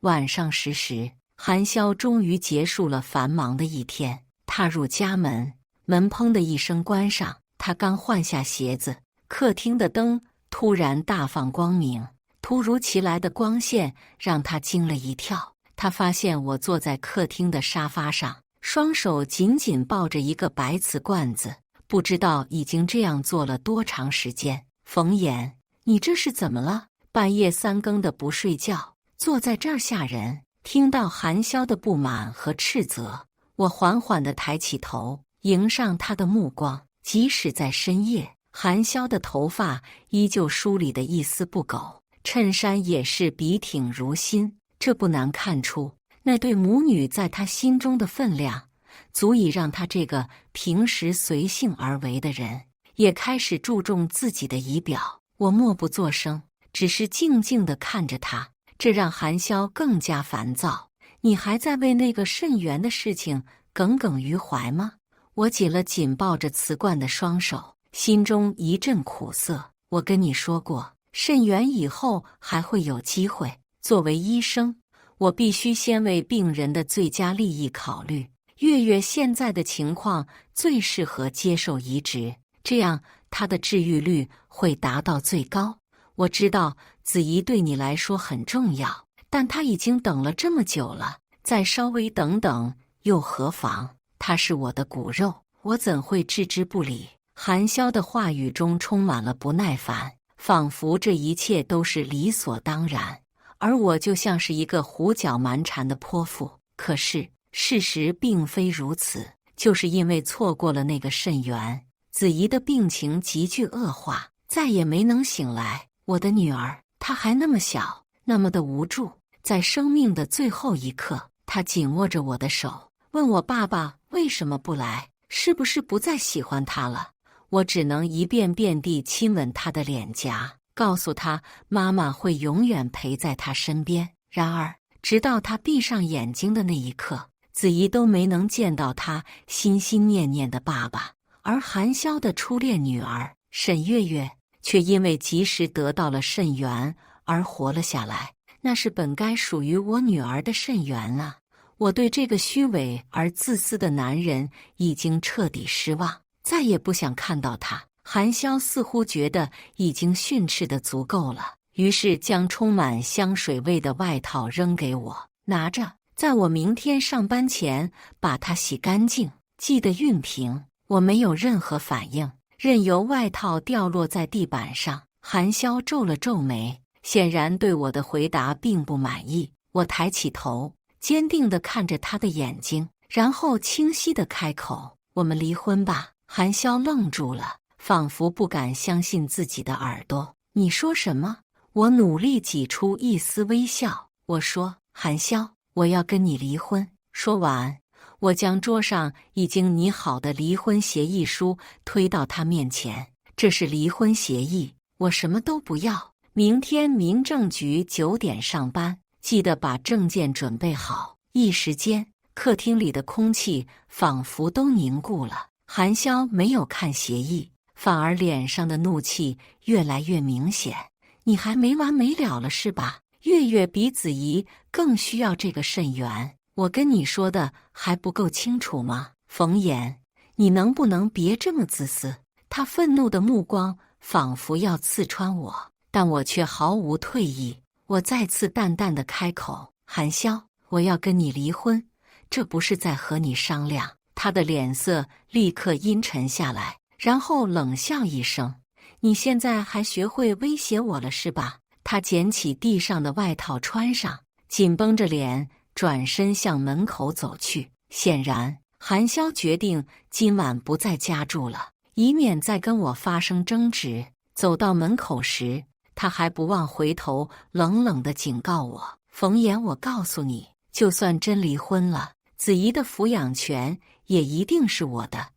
晚上10时，韩潇终于结束了繁忙的一天，踏入家门，门砰的一声关上。他刚换下鞋子，客厅的灯突然大放光明，突如其来的光线让他惊了一跳。他发现我坐在客厅的沙发上，双手紧紧抱着一个白瓷罐子，不知道已经这样做了多长时间。冯岩，你这是怎么了？半夜3更的不睡觉，坐在这儿吓人。听到韩潇的不满和斥责，我缓缓地抬起头，迎上他的目光。即使在深夜，韩潇的头发依旧梳理得一丝不苟，衬衫也是笔挺如新。这不难看出，那对母女在他心中的分量，足以让他这个平时随性而为的人，也开始注重自己的仪表。我默不作声，只是静静地看着他，这让韩潇更加烦躁。你还在为那个肾源的事情耿耿于怀吗？我紧了紧抱着瓷罐的双手，心中一阵苦涩。我跟你说过，肾源以后还会有机会。作为医生，我必须先为病人的最佳利益考虑。月月现在的情况最适合接受移植，这样她的治愈率会达到最高。我知道子怡对你来说很重要，但她已经等了这么久了，再稍微等等又何妨？她是我的骨肉，我怎会置之不理？韩潇的话语中充满了不耐烦，仿佛这一切都是理所当然，而我就像是一个胡搅蛮缠的泼妇。可是事实并非如此，就是因为错过了那个肾源，子怡的病情急剧恶化，再也没能醒来。我的女儿，她还那么小，那么的无助，在生命的最后一刻，她紧握着我的手，问我爸爸为什么不来，是不是不再喜欢他了？我只能一遍遍地亲吻他的脸颊，告诉他妈妈会永远陪在他身边。然而，直到他闭上眼睛的那一刻，子怡都没能见到他心心念念的爸爸。而韩潇的初恋女儿沈月月，却因为及时得到了肾源而活了下来。那是本该属于我女儿的肾源啊！我对这个虚伪而自私的男人已经彻底失望，再也不想看到他。韩潇似乎觉得已经训斥得足够了，于是将充满香水味的外套扔给我，拿着，在我明天上班前把它洗干净，记得熨平。我没有任何反应，任由外套掉落在地板上。韩潇皱了皱眉，显然对我的回答并不满意。我抬起头，坚定地看着他的眼睛，然后清晰地开口：“我们离婚吧。”韩潇愣住了，仿佛不敢相信自己的耳朵。“你说什么？”我努力挤出一丝微笑。我说：“韩潇，我要跟你离婚。”说完，我将桌上已经拟好的离婚协议书推到他面前。“这是离婚协议，我什么都不要。明天民政局9点上班，记得把证件准备好。”一时间，客厅里的空气仿佛都凝固了。韩潇没有看协议，反而脸上的怒气越来越明显。“你还没完没了了是吧？月月比子怡更需要这个肾源，我跟你说的还不够清楚吗？冯岩，你能不能别这么自私？”他愤怒的目光仿佛要刺穿我，但我却毫无退意。我再次淡淡的开口：“韩潇，我要跟你离婚，这不是在和你商量。”他的脸色立刻阴沉下来，然后冷笑一声：“你现在还学会威胁我了是吧？”他捡起地上的外套穿上，紧绷着脸转身向门口走去。显然，韩潇决定今晚不在家住了，以免再跟我发生争执。走到门口时，他还不忘回头冷冷地警告我：“冯岩，我告诉你，就算真离婚了，子怡的抚养权也一定是我的，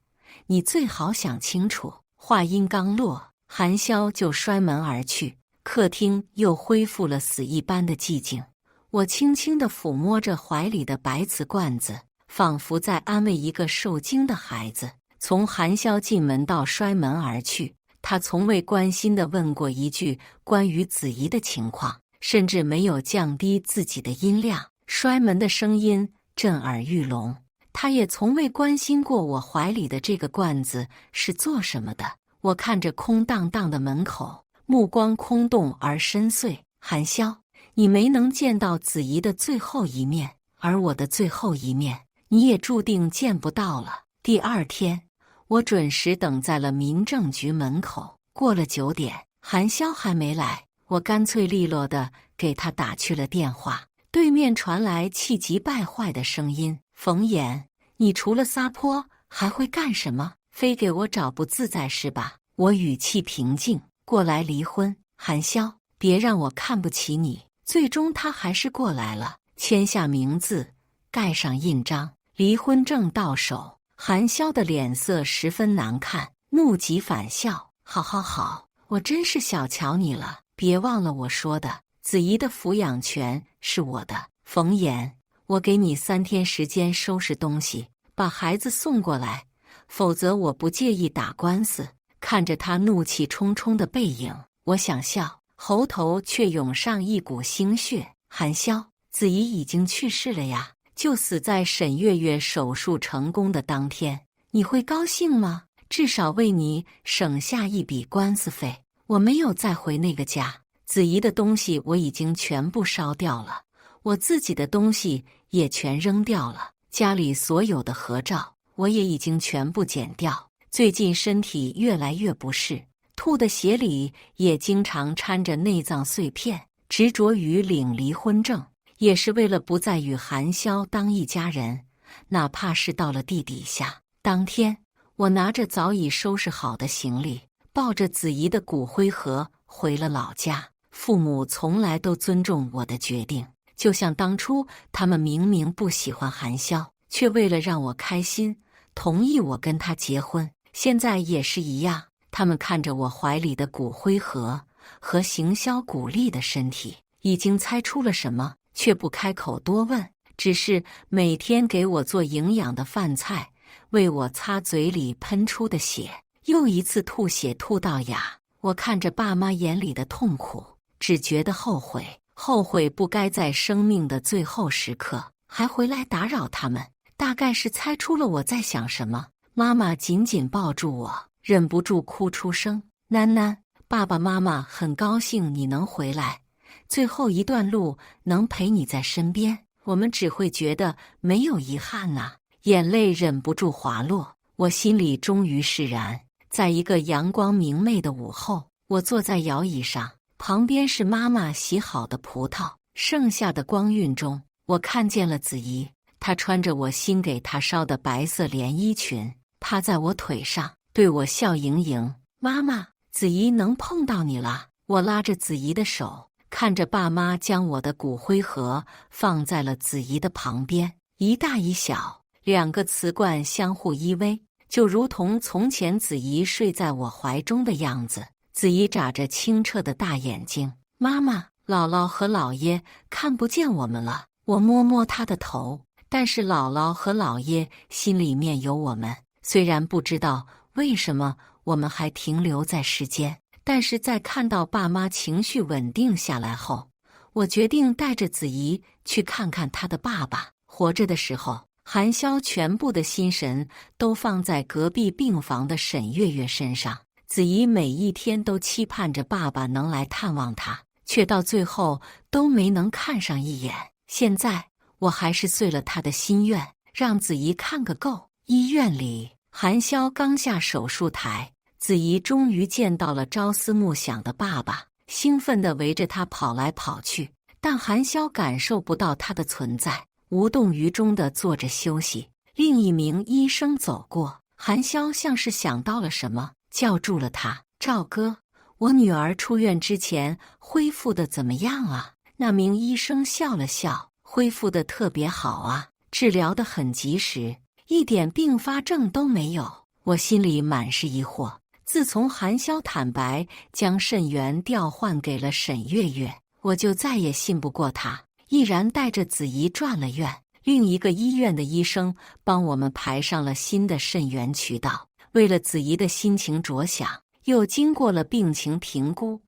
你最好想清楚。”话音刚落，韩潇就摔门而去，客厅又恢复了死一般的寂静。我轻轻地抚摸着怀里的白瓷罐子，仿佛在安慰一个受惊的孩子。从韩潇进门到摔门而去，他从未关心地问过一句关于子怡的情况，甚至没有降低自己的音量。摔门的声音震耳欲聋。他也从未关心过我怀里的这个罐子是做什么的。我看着空荡荡的门口，目光空洞而深邃。韩潇，你没能见到子怡的最后一面，而我的最后一面，你也注定见不到了。第二天，我准时等在了民政局门口。过了9点，韩潇还没来，我干脆利落地给他打去了电话。对面传来气急败坏的声音：“冯衍，你除了撒泼还会干什么？非给我找不自在是吧？”我语气平静：“过来离婚。”韩潇，别让我看不起你。最终他还是过来了，签下名字，盖上印章，离婚证到手。韩潇的脸色十分难看，怒极反笑：“好好好，我真是小瞧你了。别忘了我说的，子怡的抚养权是我的。冯衍，我给你3天时间收拾东西，把孩子送过来，否则我不介意打官司。”看着他怒气冲冲的背影，我想笑，喉头却涌上一股腥血。韩潇，子怡已经去世了呀，就死在沈月月手术成功的当天，你会高兴吗？至少为你省下一笔官司费。我没有再回那个家，子怡的东西我已经全部烧掉了，我自己的东西也全扔掉了，家里所有的合照我也已经全部剪掉。最近身体越来越不适，吐的血里也经常掺着内脏碎片。执着于领离婚证，也是为了不再与韩潇当一家人，哪怕是到了地底下。当天，我拿着早已收拾好的行李，抱着子怡的骨灰盒回了老家。父母从来都尊重我的决定，就像当初他们明明不喜欢韩潇，却为了让我开心，同意我跟他结婚。现在也是一样，他们看着我怀里的骨灰盒和行销鼓励的身体，已经猜出了什么，却不开口多问，只是每天给我做营养的饭菜，为我擦嘴里喷出的血。又一次吐血吐到哑，我看着爸妈眼里的痛苦，只觉得后悔，后悔不该在生命的最后时刻还回来打扰他们。大概是猜出了我在想什么，妈妈紧紧抱住我，忍不住哭出声：“囡囡，爸爸妈妈很高兴你能回来，最后一段路能陪你在身边，我们只会觉得没有遗憾呐。”眼泪忍不住滑落，我心里终于释然。在一个阳光明媚的午后，我坐在摇椅上，旁边是妈妈洗好的葡萄。剩下的光晕中，我看见了子怡，她穿着我新给她烧的白色连衣裙，趴在我腿上，对我笑盈盈：“妈妈，子怡能碰到你了。”我拉着子怡的手，看着爸妈将我的骨灰盒放在了子怡的旁边，一大一小，2个瓷罐相互依偎，就如同从前子怡睡在我怀中的样子。子怡眨着清澈的大眼睛：“妈妈，姥姥和姥爷看不见我们了。”我摸摸她的头，但是姥姥和姥爷心里面有我们。虽然不知道为什么我们还停留在世间，但是在看到爸妈情绪稳定下来后，我决定带着子怡去看看她的爸爸。活着的时候，韩潇全部的心神都放在隔壁病房的沈月月身上，子怡每一天都期盼着爸爸能来探望她，却到最后都没能看上一眼。现在我还是遂了他的心愿，让子怡看个够。医院里，韩潇刚下手术台，子怡终于见到了朝思暮想的爸爸，兴奋地围着他跑来跑去。但韩潇感受不到他的存在，无动于衷地坐着休息。另一名医生走过，韩潇像是想到了什么，叫住了他：“赵哥，我女儿出院之前恢复得怎么样啊？”那名医生笑了笑：“恢复得特别好啊，治疗得很及时，一点并发症都没有。”我心里满是疑惑。自从韩潇坦白将肾源调换给了沈月月，我就再也信不过他，毅然带着子怡转了院。另一个医院的医生帮我们排上了新的肾源渠道。为了子怡的心情着想，又经过了病情评估，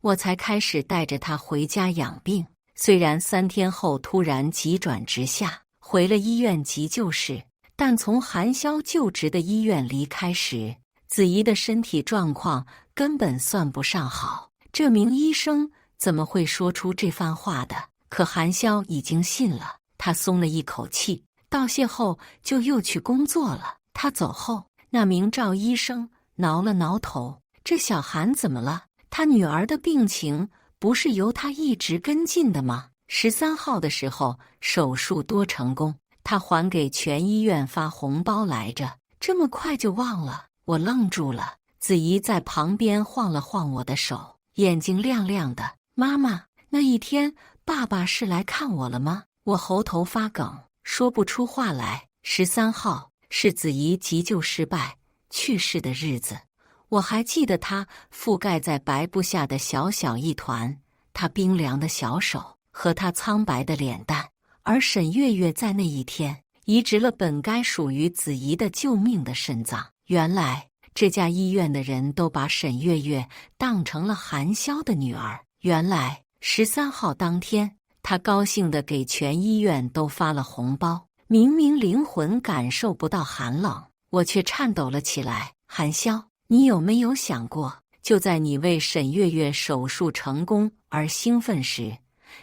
我才开始带着他回家养病。虽然3天后突然急转直下，回了医院急救室，但从韩潇就职的医院离开时，子怡的身体状况根本算不上好。这名医生怎么会说出这番话的？可韩潇已经信了，他松了一口气。道谢后就又去工作了。他走后，那名赵医生挠了挠头，这小韩怎么了？他女儿的病情不是由他一直跟进的吗？13号的时候手术多成功，他还给全医院发红包来着，这么快就忘了？我愣住了。子怡在旁边晃了晃我的手，眼睛亮亮的。妈妈，那一天爸爸是来看我了吗？我喉头发梗，说不出话来。13号是子怡急救失败去世的日子，我还记得他覆盖在白布下的小小一团，他冰凉的小手和他苍白的脸蛋。而沈月月在那一天移植了本该属于子怡的救命的肾脏。原来这家医院的人都把沈月月当成了韩潇的女儿。原来13号当天，他高兴地给全医院都发了红包，明明灵魂感受不到寒冷，我却颤抖了起来。韩潇，你有没有想过，就在你为沈月月手术成功而兴奋时，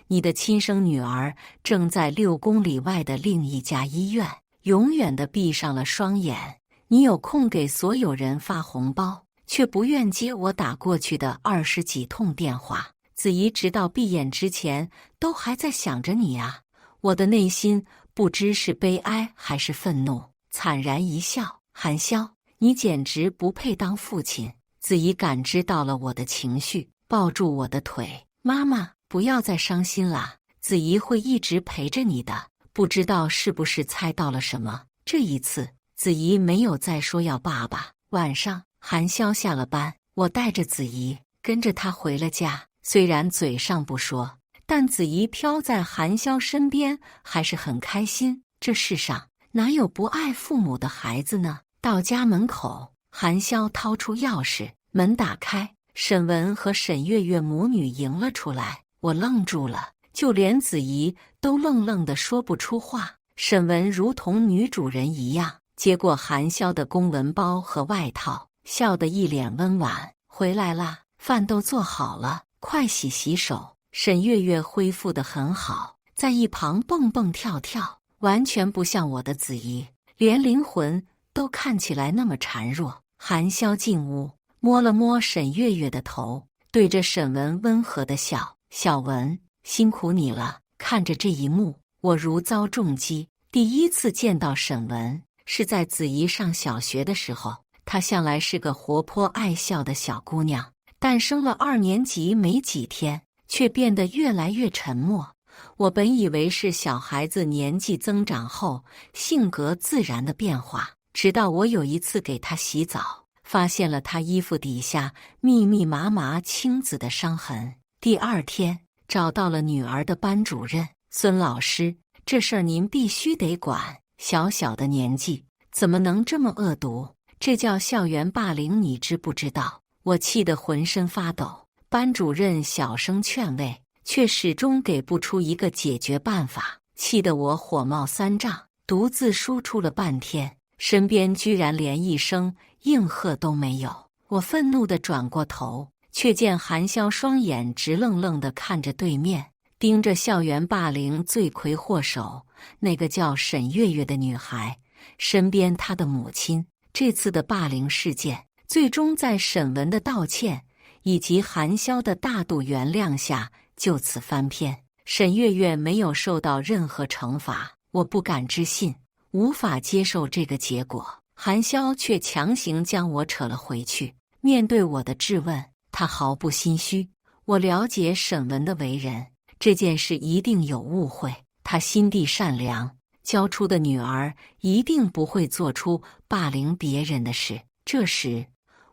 你的亲生女儿正在6公里外的另一家医院永远地闭上了双眼？你有空给所有人发红包，却不愿接我打过去的20几通电话。子怡直到闭眼之前都还在想着你啊！我的内心不知是悲哀还是愤怒，惨然一笑。韩潇，你简直不配当父亲。子怡感知到了我的情绪，抱住我的腿。妈妈，不要再伤心啦，子怡会一直陪着你的。不知道是不是猜到了什么，这一次子怡没有再说要爸爸。晚上，韩潇下了班，我带着子怡跟着他回了家。虽然嘴上不说，但子怡飘在韩潇身边还是很开心。这世上哪有不爱父母的孩子呢？到家门口，韩潇掏出钥匙，门打开，沈文和沈月月母女迎了出来。我愣住了，就连子怡都愣愣地说不出话。沈文如同女主人一样，接过韩潇的公文包和外套，笑得一脸温婉。回来啦，饭都做好了，快洗洗手。沈月月恢复得很好，在一旁蹦蹦跳跳，完全不像我的子怡，连灵魂都看起来那么孱弱。韩潇进屋，摸了摸沈月月的头，对着沈文温和地笑：“小文，辛苦你了。”看着这一幕，我如遭重击。第一次见到沈文是在子怡上小学的时候，她向来是个活泼爱笑的小姑娘，但升了2年级没几天，却变得越来越沉默。我本以为是小孩子年纪增长后性格自然的变化，直到我有一次给她洗澡，发现了她衣服底下密密麻麻青紫的伤痕。第2天找到了女儿的班主任孙老师，这事儿您必须得管，小小的年纪怎么能这么恶毒？这叫校园霸凌，你知不知道？我气得浑身发抖。班主任小声劝慰，却始终给不出一个解决办法，气得我火冒3丈，独自输出了半天，身边居然连一声应和都没有。我愤怒地转过头，却见韩潇双眼直愣愣地看着对面，盯着校园霸凌罪魁祸首那个叫沈月月的女孩，身边她的母亲。这次的霸凌事件最终在沈文的道歉以及韩潇的大度原谅下就此翻篇，沈月月没有受到任何惩罚。我不敢置信，无法接受这个结果。韩潇却强行将我扯了回去，面对我的质问，他毫不心虚。我了解沈文的为人，这件事一定有误会，他心地善良，教出的女儿一定不会做出霸凌别人的事。这时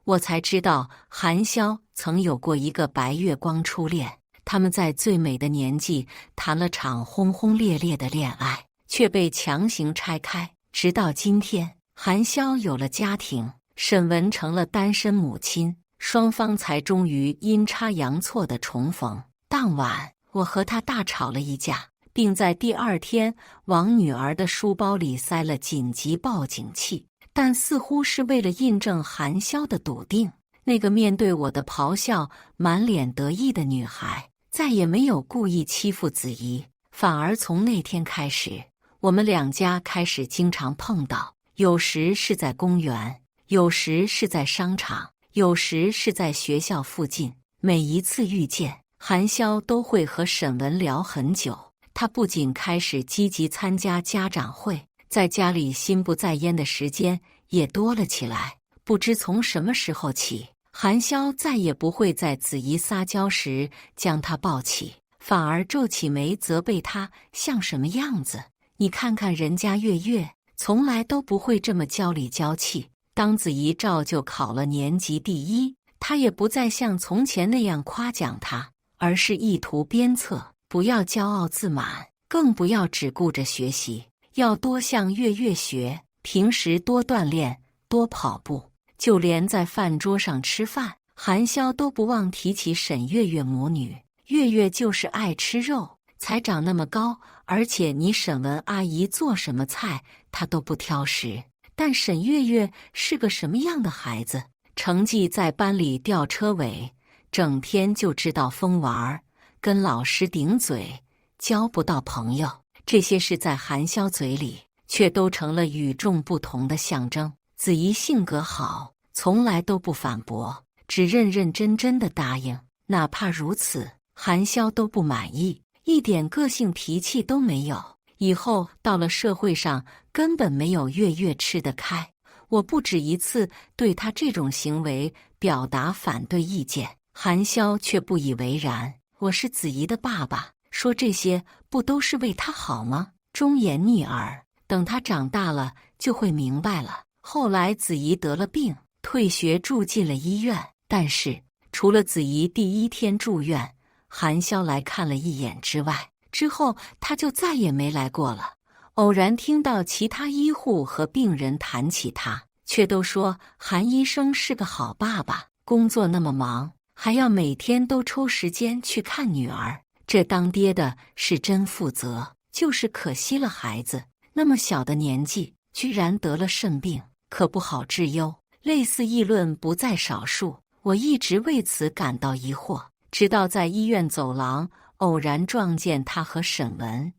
我才知道韩潇曾有过一个白月光初恋，他们在最美的年纪谈了场轰轰烈烈的恋爱，却被强行拆开。直到今天，韩潇有了家庭，沈文成了单身母亲，双方才终于阴差阳错的重逢。当晚，我和他大吵了一架，并在第二天往女儿的书包里塞了紧急报警器，但似乎是为了印证韩潇的笃定。那个面对我的咆哮、满脸得意的女孩，再也没有故意欺负子怡，反而从那天开始，我们两家开始经常碰到，有时是在公园，有时是在商场，有时是在学校附近。每一次遇见，韩潇都会和沈文聊很久。他不仅开始积极参加家长会，在家里心不在焉的时间也多了起来。不知从什么时候起，韩潇再也不会在子怡撒娇时将她抱起，反而皱起眉责备她像什么样子。你看看人家月月，从来都不会这么娇里娇气。当子怡照旧考了年级第一，他也不再像从前那样夸奖她，而是意图鞭策，不要骄傲自满，更不要只顾着学习，要多向月月学，平时多锻炼，多跑步。就连在饭桌上吃饭，韩潇都不忘提起沈月月母女。月月就是爱吃肉，才长那么高，而且你沈文阿姨做什么菜，她都不挑食。但沈月月是个什么样的孩子？成绩在班里吊车尾，整天就知道疯玩，跟老师顶嘴，交不到朋友。这些事在韩潇嘴里，却都成了与众不同的象征。子怡性格好，从来都不反驳，只认认真真的答应。哪怕如此，韩潇都不满意，一点个性脾气都没有。以后到了社会上，根本没有月月吃得开。我不止一次对他这种行为表达反对意见，韩潇却不以为然。我是子怡的爸爸，说这些不都是为他好吗？忠言逆耳，等他长大了就会明白了。后来子怡得了病，退学住进了医院。但是除了子怡第一天住院，韩潇来看了一眼之外，之后他就再也没来过了。偶然听到其他医护和病人谈起他，却都说韩医生是个好爸爸，工作那么忙，还要每天都抽时间去看女儿。这当爹的是真负责，就是可惜了孩子，那么小的年纪居然得了肾病，可不好治忧。类似议论不在少数，我一直为此感到疑惑，直到在医院走廊偶然撞见他和沈文，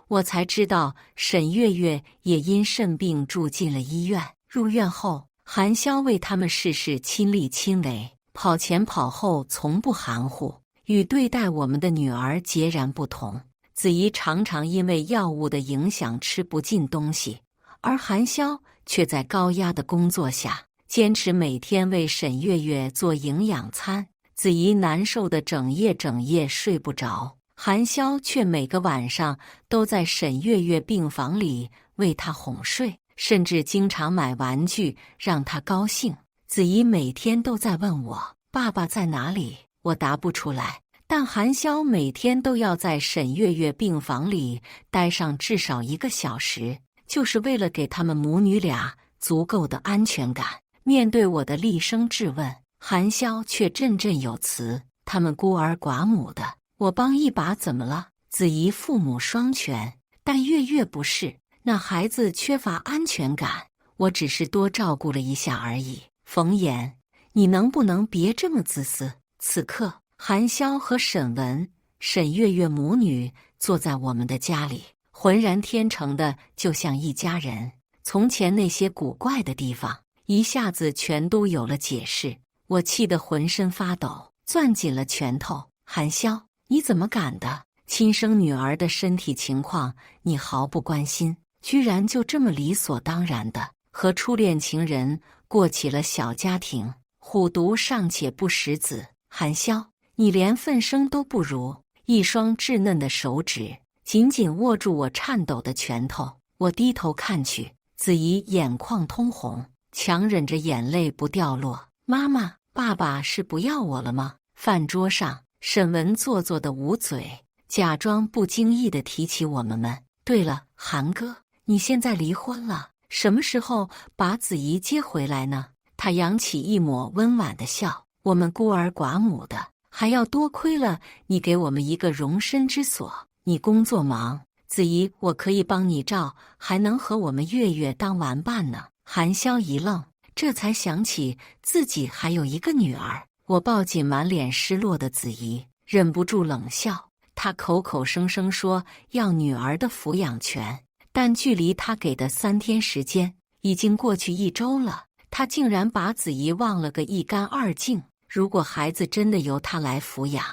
我才知道沈月月也因肾病住进了医院。入院后，韩潇为他们事事亲力亲为，跑前跑后，从不含糊，与对待我们的女儿截然不同。子怡常常因为药物的影响吃不进东西，而韩潇却在高压的工作下坚持每天为沈月月做营养餐。子怡难受的整夜睡不着，韩潇却每个晚上都在沈月月病房里为她哄睡，甚至经常买玩具让她高兴。子怡每天都在问我爸爸在哪里，我答不出来，但韩潇每天都要在沈月月病房里待上至少1个小时，就是为了给他们母女俩足够的安全感。面对我的厉声质问，韩潇却振振有词，他们孤儿寡母的，我帮一把怎么了？子怡父母双全，但月月不是，那孩子缺乏安全感，我只是多照顾了一下而已。冯岩，你能不能别这么自私？此刻，韩潇和沈文、沈月月母女坐在我们的家里，浑然天成的就像一家人。从前那些古怪的地方，一下子全都有了解释。我气得浑身发抖，攥紧了拳头。韩潇，你怎么敢的？亲生女儿的身体情况你毫不关心，居然就这么理所当然的和初恋情人过起了小家庭。虎毒尚且不食子，韩潇，你连份生都不如。一双稚嫩的手指紧紧握住我颤抖的拳头，我低头看去，子怡眼眶通红，强忍着眼泪不掉落。妈妈，爸爸是不要我了吗？饭桌上，沈文做作的捂嘴，假装不经意地提起我们。对了，韩哥，你现在离婚了，什么时候把子怡接回来呢？他扬起一抹温婉的笑。我们孤儿寡母的，还要多亏了你给我们一个容身之所。你工作忙，子怡我可以帮你照，还能和我们月月当玩伴呢。”韩潇一愣，这才想起自己还有一个女儿。我抱紧满脸失落的子怡，忍不住冷笑。他口口声声说要女儿的抚养权，但距离他给的3天时间已经过去1周了，他竟然把子怡忘了个一干二净。如果孩子真的由他来抚养，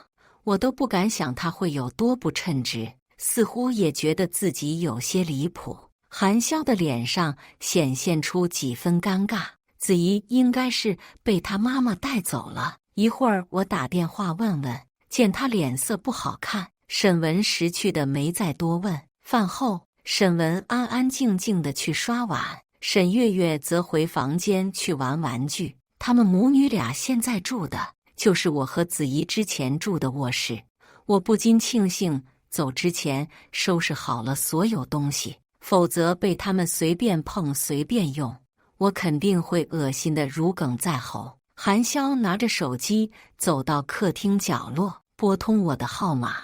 我都不敢想他会有多不称职，似乎也觉得自己有些离谱。韩潇的脸上显现出几分尴尬，子怡应该是被他妈妈带走了。一会儿我打电话问问，见他脸色不好看，沈文识趣的没再多问。饭后，沈文安安静静的去刷碗，沈月月则回房间去玩玩具。他们母女俩现在住的就是我和子怡之前住的卧室。我不禁庆幸走之前收拾好了所有东西，否则被他们随便碰随便用，我肯定会恶心得如鲠在喉。韩潇拿着手机走到客厅角落，拨通我的号码，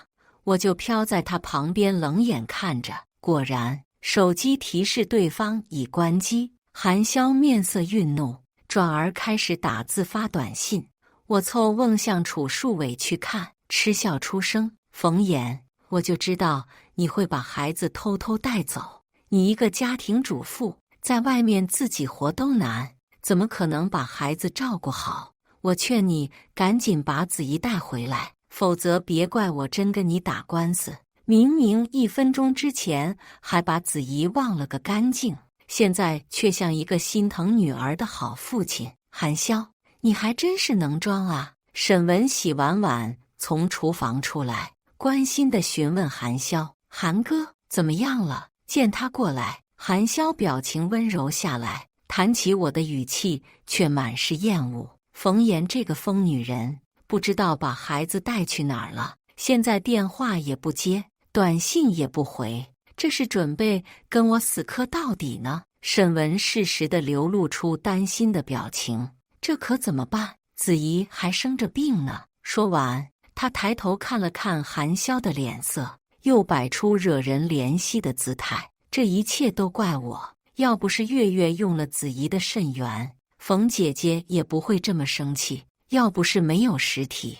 我就飘在他旁边冷眼看着。果然，手机提示对方已关机。韩潇面色愠怒，转而开始打字发短信。我凑望向楚树伟去看，嗤笑出声：“冯岩，我就知道你会把孩子偷偷带走。你一个家庭主妇，在外面自己活都难，怎么可能把孩子照顾好？我劝你赶紧把子怡带回来，否则别怪我真跟你打官司。明明1分钟之前还把子怡忘了个干净，现在却像一个心疼女儿的好父亲。”韩潇，你还真是能装啊！沈文洗完碗从厨房出来，关心地询问韩潇：“韩哥怎么样了？”见他过来，韩潇表情温柔下来，谈起我的语气却满是厌恶。冯岩这个疯女人，不知道把孩子带去哪儿了，现在电话也不接，短信也不回，这是准备跟我死磕到底呢？沈文适时地流露出担心的表情，这可怎么办？子怡还生着病呢。说完，他抬头看了看韩潇的脸色，又摆出惹人怜惜的姿态。这一切都怪我，要不是月月用了子怡的肾源，冯姐姐也不会这么生气。要不是没有实体，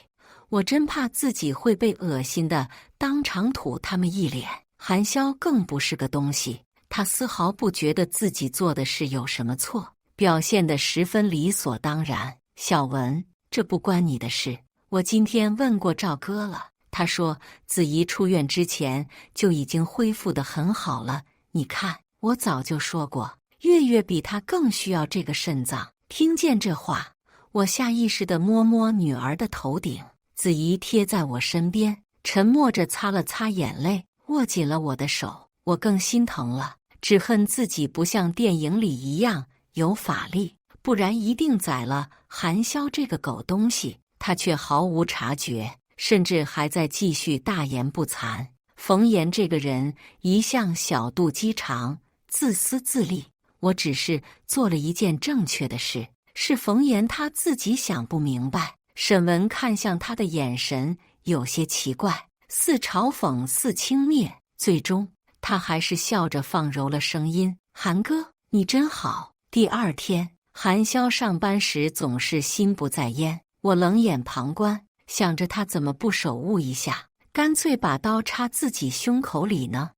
我真怕自己会被恶心的当场吐他们一脸。韩潇更不是个东西，他丝毫不觉得自己做的事有什么错，表现得十分理所当然。小文，这不关你的事。我今天问过赵哥了，他说子怡出院之前就已经恢复得很好了。你看，我早就说过，月月比他更需要这个肾脏。听见这话，我下意识地摸摸女儿的头顶，子怡贴在我身边，沉默着擦了擦眼泪，握紧了我的手。我更心疼了，只恨自己不像电影里一样有法力，不然一定宰了韩潇这个狗东西。他却毫无察觉，甚至还在继续大言不惭。冯岩这个人一向小肚鸡肠，自私自利。我只是做了一件正确的事，是冯岩他自己想不明白。沈文看向他的眼神有些奇怪，似嘲讽似轻蔑，最终他还是笑着放柔了声音：“韩哥，你真好。”第2天，韩潇上班时总是心不在焉，我冷眼旁观，想着他怎么不手误一下，干脆把刀插自己胸口里呢？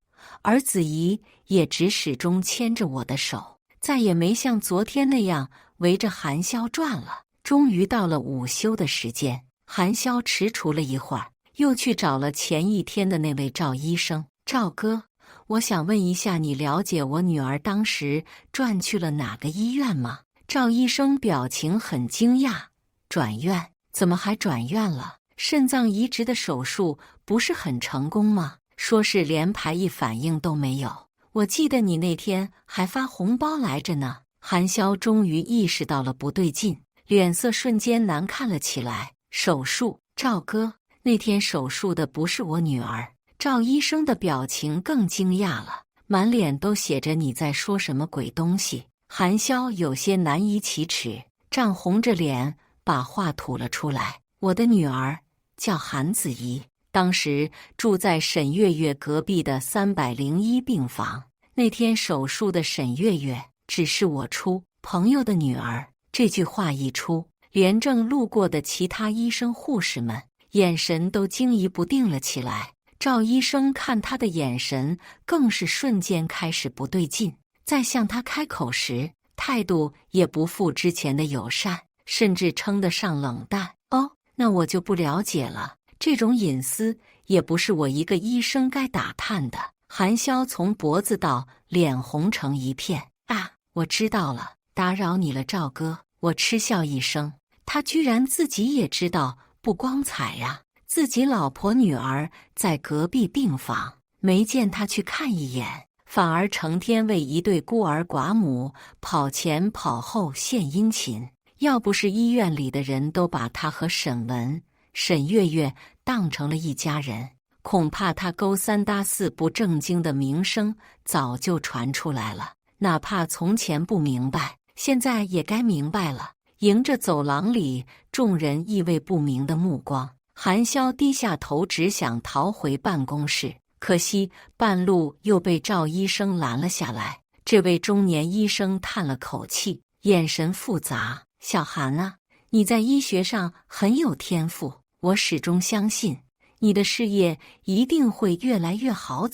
而子怡也只始终牵着我的手，再也没像昨天那样围着韩潇转了。终于到了午休的时间，韩潇踟蹰了一会儿，又去找了前1天的那位赵医生。赵哥，我想问一下，你了解我女儿当时转去了哪个医院吗？赵医生表情很惊讶。转院？怎么还转院了？肾脏移植的手术不是很成功吗？说是连排异反应都没有。我记得你那天还发红包来着呢。韩潇终于意识到了不对劲，脸色瞬间难看了起来。手术？赵哥，那天手术的不是我女儿。赵医生的表情更惊讶了，满脸都写着你在说什么鬼东西。韩潇有些难以启齿，涨红着脸把话吐了出来。我的女儿叫韩子怡，当时住在沈月月隔壁的301病房。那天手术的沈月月只是我出朋友的女儿。这句话一出，连正路过的其他医生护士们眼神都惊疑不定了起来。赵医生看他的眼神更是瞬间开始不对劲，在向他开口时，态度也不复之前的友善，甚至称得上冷淡。哦，那我就不了解了，这种隐私也不是我一个医生该打探的。韩潇从脖子到脸红成一片。啊，我知道了，打扰你了，赵哥。我嗤笑一声，他居然自己也知道不光彩呀。自己老婆女儿在隔壁病房，没见他去看一眼，反而成天为一对孤儿寡母跑前跑后献殷勤。要不是医院里的人都把他和沈文、沈月月当成了一家人，恐怕他勾三搭四不正经的名声早就传出来了。哪怕从前不明白，现在也该明白了。迎着走廊里众人意味不明的目光，韩潇低下头，只想逃回办公室，可惜半路又被赵医生拦了下来。这位中年医生叹了口气，眼神复杂：“小韩啊，你在医学上很有天赋，我始终相信你的事业一定会越来越好。”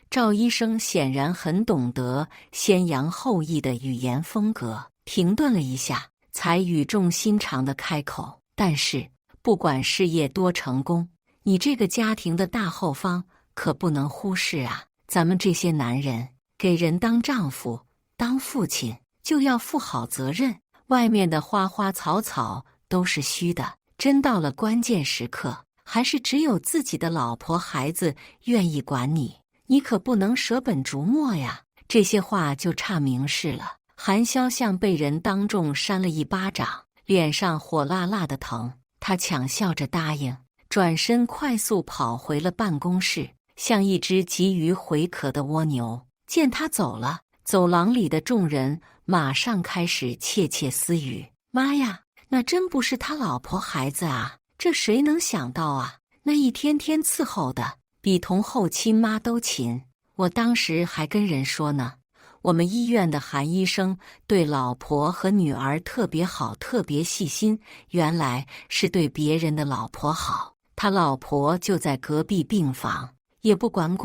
赵医生显然很懂得先扬后抑的语言风格，停顿了一下，才语重心长地开口：“但是不管事业多成功，你这个家庭的大后方可不能忽视啊！咱们这些男人给人当丈夫、当父亲，就要负好责任。外面的花花草草都是虚的，真到了关键时刻，还是只有自己的老婆孩子愿意管你，你可不能舍本逐末呀！”这些话就差明示了。韩潇像被人当众扇了一巴掌，脸上火辣辣的疼。他强笑着答应，转身快速跑回了办公室，像一只急于回壳的蜗牛。见他走了，走廊里的众人马上开始窃窃私语：“妈呀，那真不是他老婆孩子啊！这谁能想到啊？那一天天伺候的，比同后亲妈都勤。我当时还跟人说呢，我们医院的韩医生对老婆和女儿特别好，特别细心，原来是对别人的老婆好。他老婆就在隔壁病房，也不管。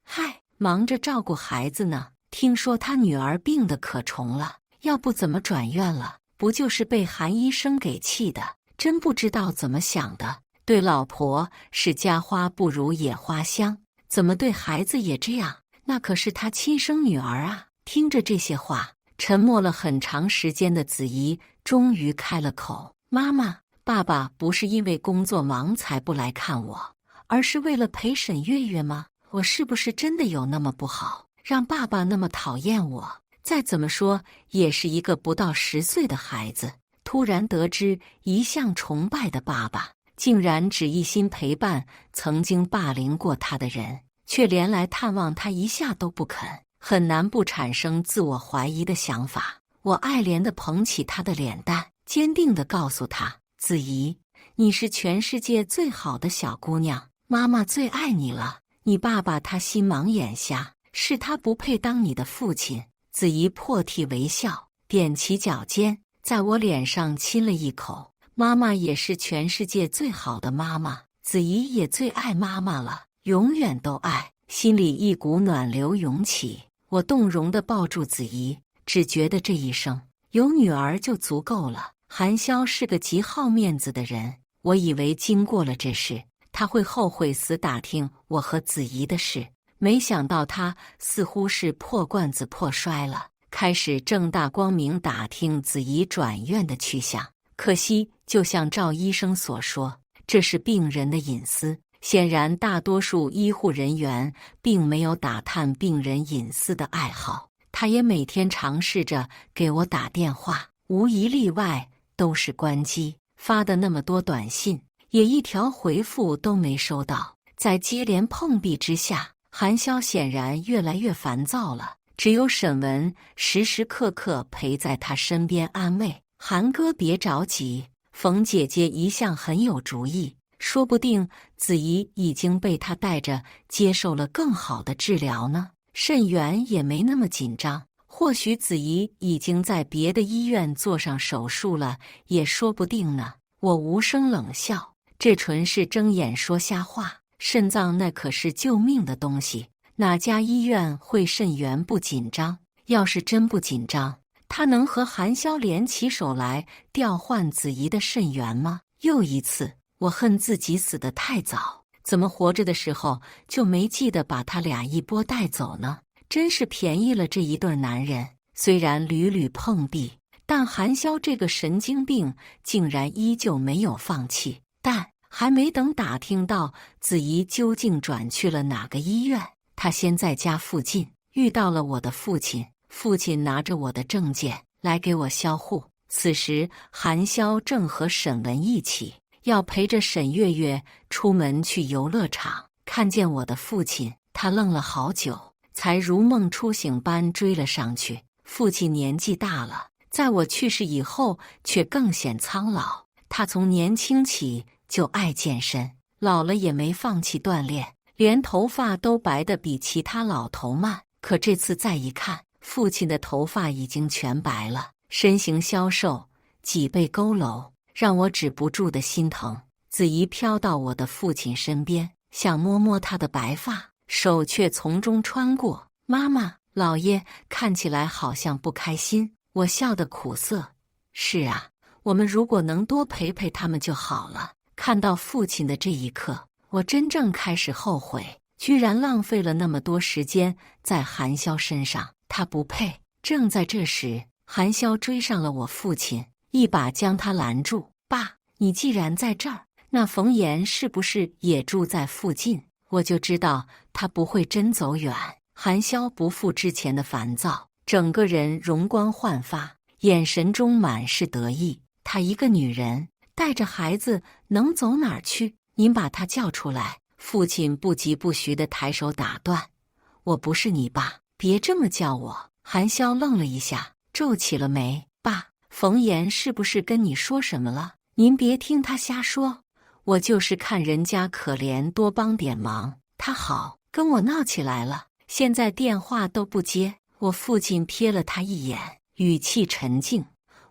嗨，忙着照顾孩子呢。听说他女儿病得可重了，要不怎么转院了？不就是被韩医生给气的？真不知道怎么想的，对老婆是家花不如野花香，怎么对孩子也这样？那可是他亲生女儿啊！”听着这些话，沉默了很长时间的子怡终于开了口：“妈妈，爸爸不是因为工作忙才不来看我，而是为了陪沈月月吗？我是不是真的有那么不好，让爸爸那么讨厌我？再怎么说也是一个不到10岁的孩子。”突然得知一向崇拜的爸爸竟然只一心陪伴曾经霸凌过他的人，却连来探望他一下都不肯，很难不产生自我怀疑的想法。我爱怜地捧起他的脸蛋，坚定地告诉他：“子怡，你是全世界最好的小姑娘，妈妈最爱你了。你爸爸他心盲眼瞎，是他不配当你的父亲。”子怡破涕为笑，踮起脚尖，在我脸上亲了一口。妈妈也是全世界最好的妈妈，子怡也最爱妈妈了，永远都爱。心里一股暖流涌起，我动容地抱住子怡，只觉得这一生有女儿就足够了。韩潇是个极好面子的人，我以为经过了这事，他会后悔死打听我和子怡的事，没想到他似乎是破罐子破摔了，开始正大光明打听子怡转院的去向。可惜，就像赵医生所说，这是病人的隐私。显然，大多数医护人员并没有打探病人隐私的爱好。他也每天尝试着给我打电话，无一例外都是关机。发的那么多短信，也一条回复都没收到。在接连碰壁之下，韩潇显然越来越烦躁了。只有沈文时时刻刻陪在他身边安慰：“韩哥别着急，冯姐姐一向很有主意，说不定子怡已经被她带着接受了更好的治疗呢。慎元也没那么紧张，或许子怡已经在别的医院做上手术了，也说不定呢。我无声冷笑，这纯是睁眼说瞎话。肾脏那可是救命的东西，哪家医院会肾源不紧张？要是真不紧张，他能和韩潇联起手来调换子怡的肾源吗？又一次，我恨自己死得太早，怎么活着的时候就没记得把他俩一波带走呢？真是便宜了这一对男人。虽然屡屡碰壁，但韩潇这个神经病竟然依旧没有放弃。但还没等打听到子怡究竟转去了哪个医院，他先在家附近遇到了我的父亲。父亲拿着我的证件来给我销户。此时韩潇正和沈文一起要陪着沈月月出门去游乐场。看见我的父亲，他愣了好久，才如梦初醒般追了上去。父亲年纪大了，在我去世以后却更显苍老。他从年轻起就爱健身，老了也没放弃锻炼，连头发都白得比其他老头慢。可这次再一看，父亲的头发已经全白了，身形消瘦，脊背佝偻，让我止不住的心疼。子怡飘到我的父亲身边，想摸摸他的白发，手却从中穿过。妈妈，老爷看起来好像不开心。我笑得苦涩。是啊，我们如果能多陪陪他们就好了。看到父亲的这一刻，我真正开始后悔，居然浪费了那么多时间在韩潇身上，他不配。正在这时，韩潇追上了我父亲，一把将他拦住。爸，你既然在这儿，那冯岩是不是也住在附近？我就知道他不会真走远。韩潇不复之前的烦躁，整个人容光焕发，眼神中满是得意。她一个女人带着孩子能走哪儿去？您把她叫出来。父亲不疾不徐地抬手打断：我不是你爸，别这么叫我。韩潇愣了一下，皱起了眉。爸，冯岩是不是跟你说什么了？您别听他瞎说，我就是看人家可怜，多帮点忙。他好，跟我闹起来了，现在电话都不接。我父亲瞥了他一眼，语气沉静。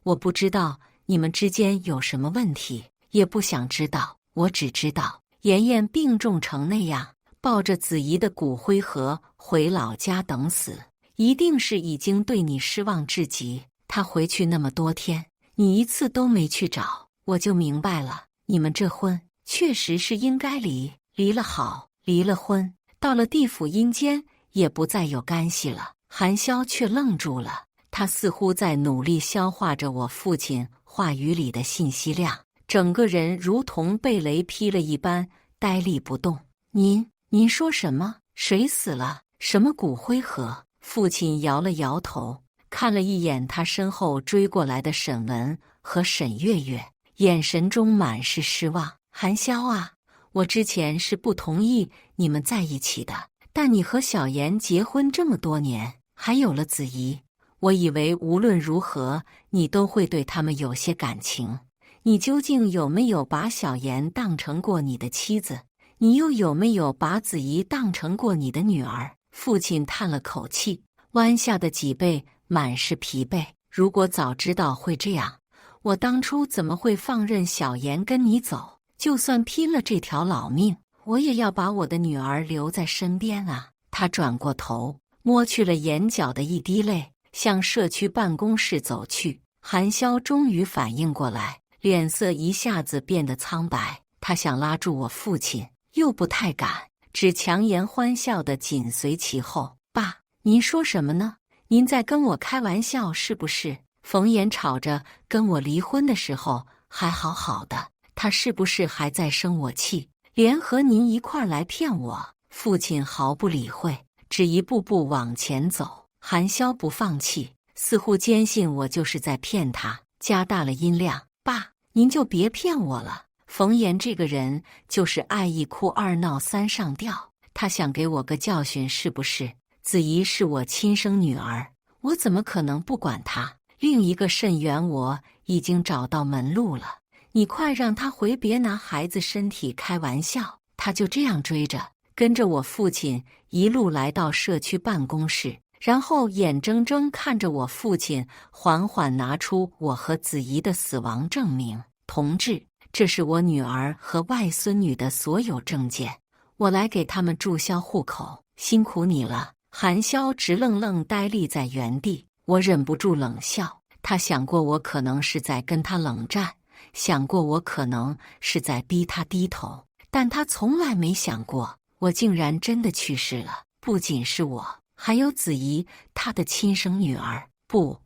我不知道你们之间有什么问题，也不想知道。我只知道妍妍病重成那样，抱着子怡的骨灰盒回老家等死，一定是已经对你失望至极。她回去那么多天，你一次都没去找，我就明白了，你们这婚确实是应该离。离了好，离了婚，到了地府阴间也不再有干系了。韩潇却愣住了，他似乎在努力消化着我父亲话语里的信息量，整个人如同被雷劈了一般，呆立不动。您说什么？谁死了？什么骨灰盒？父亲摇了摇头，看了一眼他身后追过来的沈文和沈月月，眼神中满是失望。韩潇啊，我之前是不同意你们在一起的，但你和小妍结婚这么多年，还有了子怡，我以为无论如何你都会对他们有些感情。你究竟有没有把小妍当成过你的妻子？你又有没有把子怡当成过你的女儿？父亲叹了口气，弯下的脊背满是疲惫。如果早知道会这样，我当初怎么会放任小妍跟你走？就算拼了这条老命，我也要把我的女儿留在身边啊！他转过头，摸去了眼角的一滴泪，向社区办公室走去。韩潇终于反应过来，脸色一下子变得苍白。他想拉住我父亲，又不太敢，只强颜欢笑地紧随其后。爸，您说什么呢？您在跟我开玩笑是不是？冯岩吵着跟我离婚的时候还好好的，他是不是还在生我气，联合您一块儿来骗我？父亲毫不理会，只一步步往前走。韩潇不放弃，似乎坚信我就是在骗他，加大了音量：爸，您就别骗我了。冯岩这个人就是爱一哭二闹三上吊，他想给我个教训是不是？子怡是我亲生女儿，我怎么可能不管她？另一个肾源我已经找到门路了，你快让他回，别拿孩子身体开玩笑。”他就这样追着，跟着我父亲一路来到社区办公室，然后眼睁睁看着我父亲缓缓拿出我和子怡的死亡证明。同志，这是我女儿和外孙女的所有证件，我来给他们注销户口，辛苦你了。韩潇直愣愣呆立在原地，我忍不住冷笑。他想过我可能是在跟他冷战，想过我可能是在逼他低头，但他从来没想过我竟然真的去世了。不仅是我，还有子怡，他的亲生女儿。不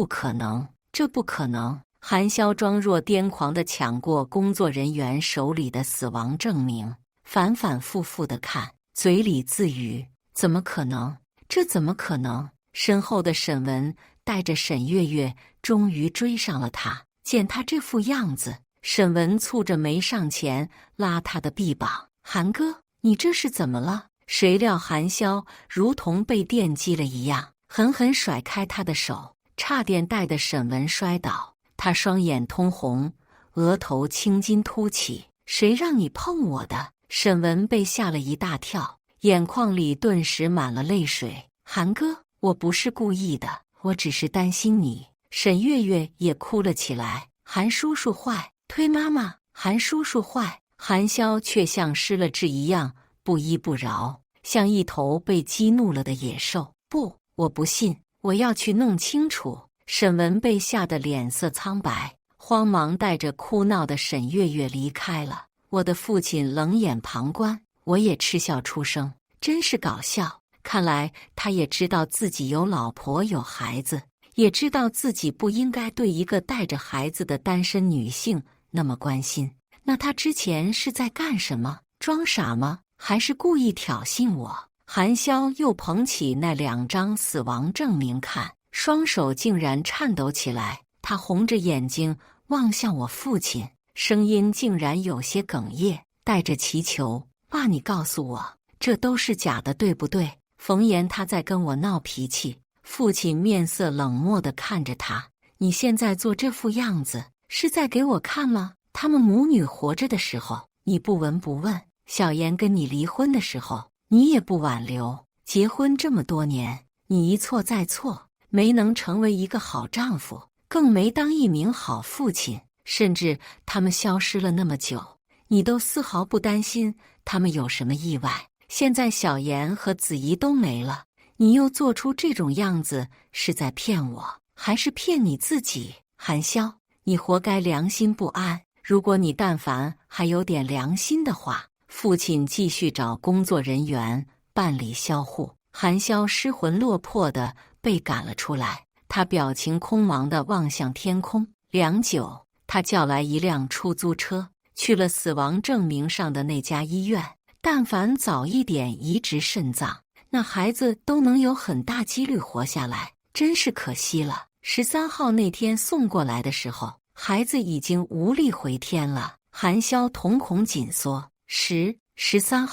可能，这不可能！韩潇装若癫狂地抢过工作人员手里的死亡证明，反反复复地看，嘴里自语：“怎么可能？这怎么可能？”身后的沈文带着沈月月终于追上了他。见他这副样子，沈文蹙着眉上前拉他的臂膀：“韩哥，你这是怎么了？”谁料韩潇如同被电击了一样，狠狠甩开他的手，差点带得沈文摔倒。他双眼通红，额头青筋突起。“谁让你碰我的？”沈文被吓了一大跳，眼眶里顿时满了泪水。“韩哥，我不是故意的，我只是担心你。”沈月月也哭了起来：“韩叔叔坏，推妈妈！韩叔叔坏！”韩潇却像失了智一样不依不饶，像一头被激怒了的野兽。“不，我不信，我要去弄清楚。”沈文被吓得脸色苍白，慌忙带着哭闹的沈月月离开了。我的父亲冷眼旁观，我也嗤笑出声，真是搞笑。看来他也知道自己有老婆有孩子，也知道自己不应该对一个带着孩子的单身女性那么关心。那他之前是在干什么？装傻吗？还是故意挑衅我？韩潇又捧起那2张死亡证明看，双手竟然颤抖起来。他红着眼睛望向我父亲，声音竟然有些哽咽，带着祈求：“爸，你告诉我，这都是假的，对不对？”冯岩他在跟我闹脾气。父亲面色冷漠地看着他：“你现在做这副样子，是在给我看吗？他们母女活着的时候，你不闻不问；小妍跟你离婚的时候，你也不挽留。结婚这么多年，你一错再错，没能成为一个好丈夫，更没当一名好父亲。甚至他们消失了那么久，你都丝毫不担心他们有什么意外。现在小妍和子怡都没了，你又做出这种样子，是在骗我，还是骗你自己？韩潇，你活该良心不安。如果你但凡还有点良心的话。”父亲继续找工作人员办理销户。韩潇失魂落魄地被赶了出来，他表情空茫地望向天空。良久，他叫来一辆出租车，去了死亡证明上的那家医院。但凡早一点移植肾脏，那孩子都能有很大几率活下来，真是可惜了。13号那天送过来的时候，孩子已经无力回天了。韩潇瞳孔紧缩。13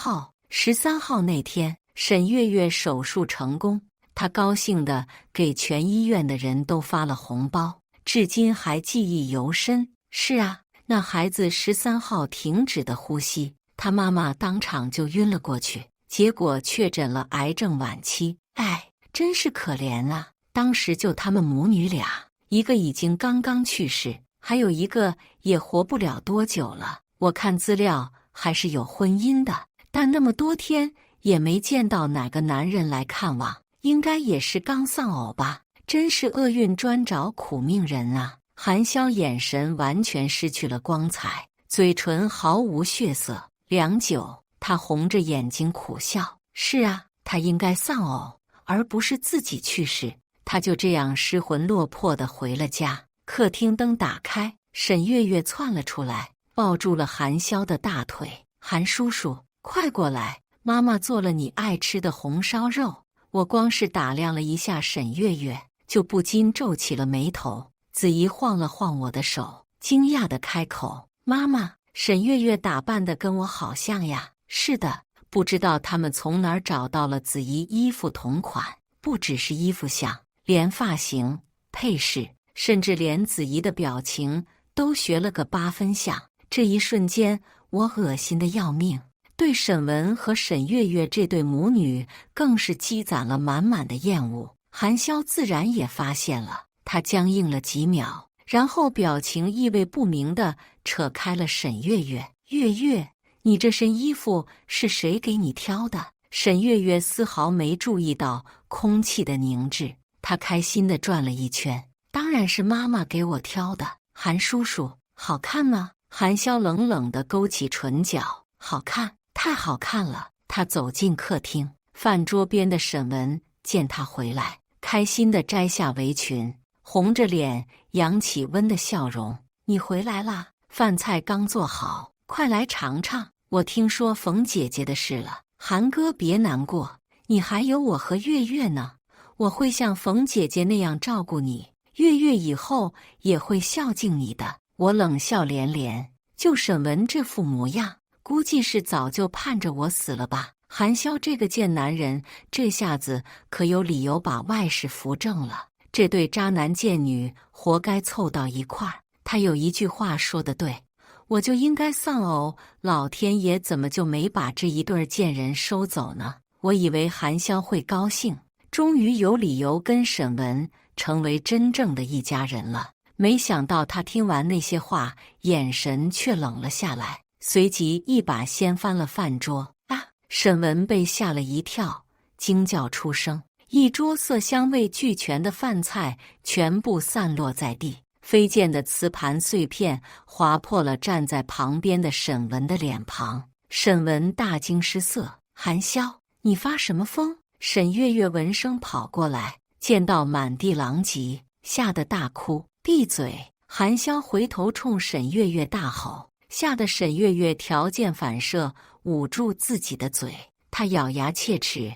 号那天，沈月月手术成功，她高兴地给全医院的人都发了红包，至今还记忆犹深。是啊，那孩子13号停止的呼吸，他妈妈当场就晕了过去，结果确诊了癌症晚期。哎，真是可怜啊！当时就他们母女俩，一个已经刚刚去世，还有一个也活不了多久了。我看资料还是有婚姻的，但那么多天也没见到哪个男人来看望，应该也是刚丧偶吧？真是厄运专找苦命人啊！韩潇眼神完全失去了光彩，嘴唇毫无血色。良久，他红着眼睛苦笑：“是啊，他应该丧偶，而不是自己去世。”他就这样失魂落魄地回了家。客厅灯打开，沈月月窜了出来，抱住了韩潇的大腿：“韩叔叔，快过来，妈妈做了你爱吃的红烧肉。”我光是打量了一下沈月月，就不禁皱起了眉头。子怡晃了晃我的手，惊讶地开口：“妈妈，沈月月打扮得跟我好像呀。”是的，不知道他们从哪儿找到了子怡衣服同款，不只是衣服像，连发型、配饰，甚至连子怡的表情都学了个8分像。这一瞬间，我恶心得要命，对沈文和沈月月这对母女更是积攒了满满的厌恶。韩潇自然也发现了，他僵硬了几秒，然后表情意味不明地扯开了沈月月。月月，你这身衣服是谁给你挑的？沈月月丝毫没注意到空气的凝滞，她开心地转了一圈。当然是妈妈给我挑的。韩叔叔，好看吗？韩潇冷冷地勾起唇角，好看，太好看了。他走进客厅，饭桌边的沈文见他回来，开心地摘下围裙，红着脸扬起温的笑容。你回来啦，饭菜刚做好，快来尝尝。我听说冯姐姐的事了，韩哥别难过，你还有我和月月呢，我会像冯姐姐那样照顾你，月月以后也会孝敬你的。我冷笑连连，就沈文这副模样，估计是早就盼着我死了吧。韩潇这个贱男人，这下子可有理由把外事扶正了。这对渣男贱女活该凑到一块儿。他有一句话说得对，我就应该丧偶，老天爷怎么就没把这一对贱人收走呢？我以为韩潇会高兴，终于有理由跟沈文成为真正的一家人了。没想到他听完那些话，眼神却冷了下来，随即一把掀翻了饭桌。啊！沈文被吓了一跳，惊叫出声，一桌色香味俱全的饭菜全部散落在地，飞溅的瓷盘碎片划破了站在旁边的沈文的脸庞。沈文大惊失色，韩潇，你发什么疯？沈月月闻声跑过来，见到满地狼藉，吓得大哭。闭嘴！韩潇回头冲沈月月大吼，吓得沈月月条件反射捂住自己的嘴。她咬牙切齿：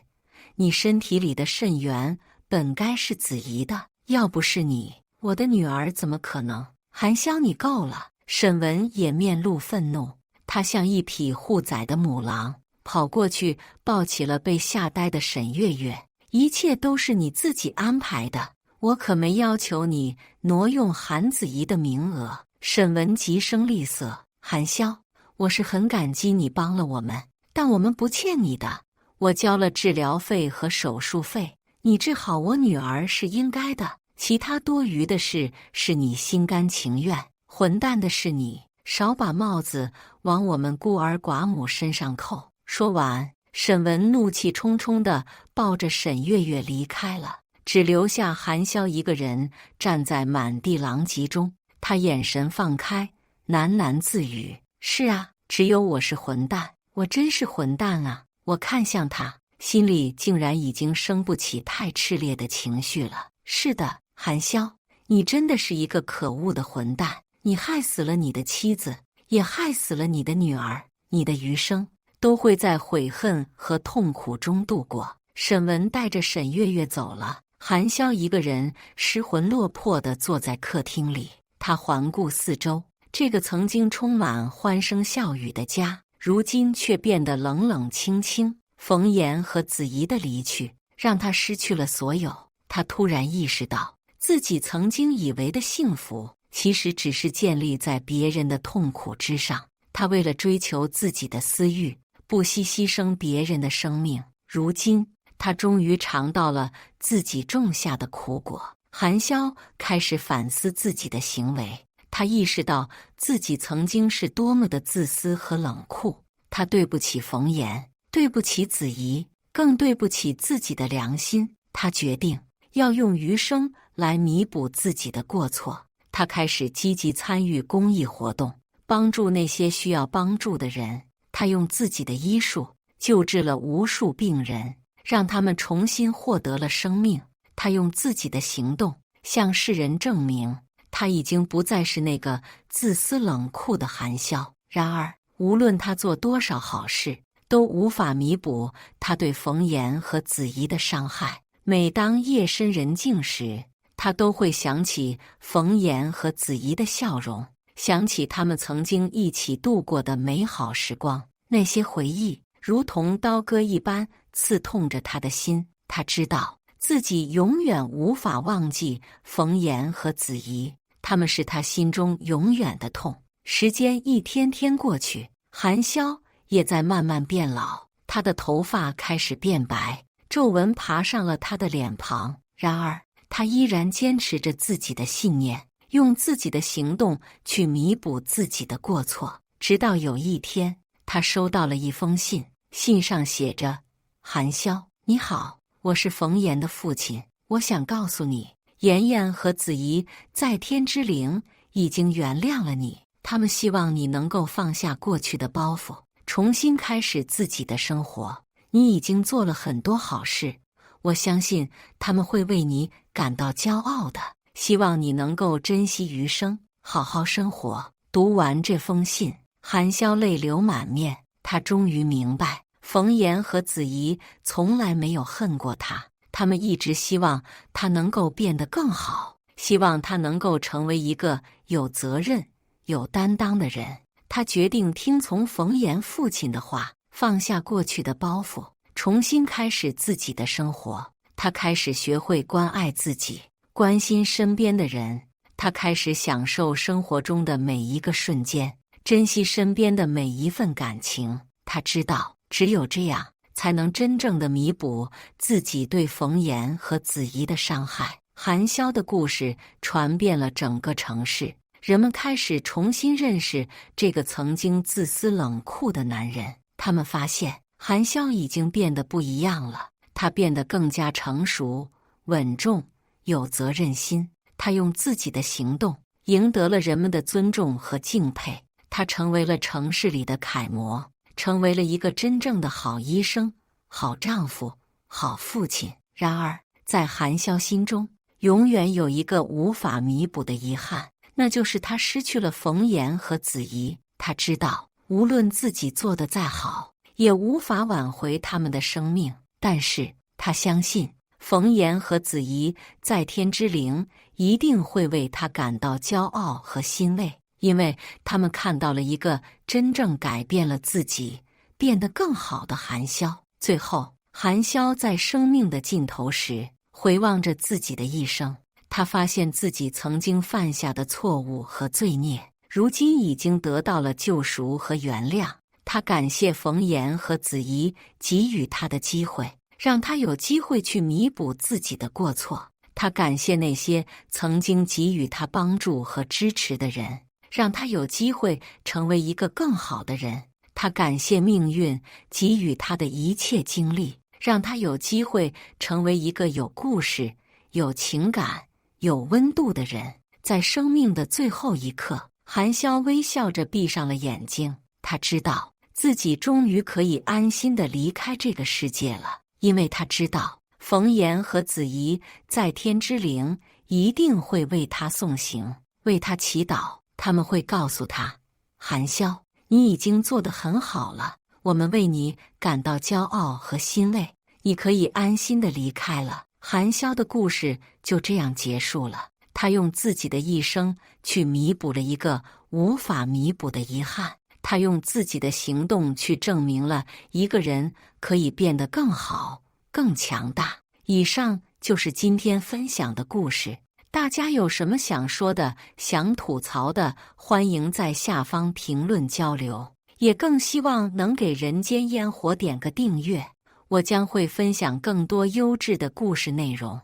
你身体里的肾源本该是子怡的，要不是你，我的女儿怎么可能？韩潇，你够了！沈文也面露愤怒，他像一匹护崽的母狼，跑过去抱起了被吓呆的沈月月。一切都是你自己安排的，我可没要求你挪用韩子怡的名额。沈文急声厉色：韩潇，我是很感激你帮了我们，但我们不欠你的。我交了治疗费和手术费，你治好我女儿是应该的，其他多余的事是你心甘情愿。混蛋的是你，少把帽子往我们孤儿寡母身上扣。说完，沈文怒气冲冲地抱着沈月月离开了，只留下韩潇一个人站在满地狼藉中。他眼神放开，喃喃自语：是啊，只有我是混蛋，我真是混蛋啊！我看向他，心里竟然已经生不起太炽烈的情绪了。是的，韩潇，你真的是一个可恶的混蛋，你害死了你的妻子，也害死了你的女儿，你的余生都会在悔恨和痛苦中度过。沈文带着沈月月走了，韩潇一个人失魂落魄地坐在客厅里。他环顾四周，这个曾经充满欢声笑语的家，如今却变得冷冷清清。冯岩和子怡的离去，让他失去了所有。他突然意识到，自己曾经以为的幸福，其实只是建立在别人的痛苦之上。他为了追求自己的私欲，不惜牺牲别人的生命。如今，他终于尝到了自己种下的苦果。韩潇开始反思自己的行为，他意识到自己曾经是多么的自私和冷酷。他对不起冯岩，对不起子怡，更对不起自己的良心。他决定要用余生来弥补自己的过错。他开始积极参与公益活动，帮助那些需要帮助的人。他用自己的医术救治了无数病人，让他们重新获得了生命。他用自己的行动向世人证明，他已经不再是那个自私冷酷的韩潇。然而，无论他做多少好事，都无法弥补他对冯岩和子怡的伤害。每当夜深人静时，他都会想起冯岩和子怡的笑容，想起他们曾经一起度过的美好时光。那些回忆如同刀割一般刺痛着他的心。他知道自己永远无法忘记冯岩和子怡，他们是他心中永远的痛。时间一天天过去，韩潇也在慢慢变老，他的头发开始变白，皱纹爬上了他的脸庞。然而，他依然坚持着自己的信念，用自己的行动去弥补自己的过错。直到有一天，他收到了一封信，信上写着：“韩潇，你好，我是冯岩的父亲，我想告诉你，妍妍和子怡在天之灵已经原谅了你，他们希望你能够放下过去的包袱，重新开始自己的生活。你已经做了很多好事，我相信他们会为你感到骄傲的。希望你能够珍惜余生，好好生活。”读完这封信，韩潇泪流满面，他终于明白，冯岩和子怡从来没有恨过他，他们一直希望他能够变得更好，希望他能够成为一个有责任、有担当的人。他决定听从冯岩父亲的话，放下过去的包袱，重新开始自己的生活。他开始学会关爱自己，关心身边的人。他开始享受生活中的每一个瞬间，珍惜身边的每一份感情。他知道，只有这样，才能真正的弥补自己对冯岩和子怡的伤害。韩潇的故事传遍了整个城市，人们开始重新认识这个曾经自私冷酷的男人。他们发现，韩潇已经变得不一样了，他变得更加成熟、稳重、有责任心。他用自己的行动赢得了人们的尊重和敬佩，他成为了城市里的楷模，成为了一个真正的好医生、好丈夫、好父亲。然而，在韩潇心中，永远有一个无法弥补的遗憾，那就是他失去了冯岩和子怡。他知道，无论自己做得再好，也无法挽回他们的生命，但是他相信冯岩和子怡在天之灵一定会为他感到骄傲和欣慰，因为他们看到了一个真正改变了自己、变得更好的韩潇。最后，韩潇在生命的尽头时，回望着自己的一生，他发现自己曾经犯下的错误和罪孽，如今已经得到了救赎和原谅。他感谢冯岩和子怡给予他的机会，让他有机会去弥补自己的过错。他感谢那些曾经给予他帮助和支持的人，让他有机会成为一个更好的人。他感谢命运给予他的一切经历，让他有机会成为一个有故事、有情感、有温度的人。在生命的最后一刻，韩潇微笑着闭上了眼睛。他知道自己终于可以安心地离开这个世界了，因为他知道冯岩和子怡在天之灵一定会为他送行，为他祈祷。他们会告诉他，韩潇，你已经做得很好了，我们为你感到骄傲和欣慰，你可以安心地离开了。韩潇的故事就这样结束了，他用自己的一生去弥补了一个无法弥补的遗憾，他用自己的行动去证明了一个人可以变得更好、更强大。以上就是今天分享的故事，大家有什么想说的、想吐槽的，欢迎在下方评论交流，也更希望能给人间烟火点个订阅，我将会分享更多优质的故事内容。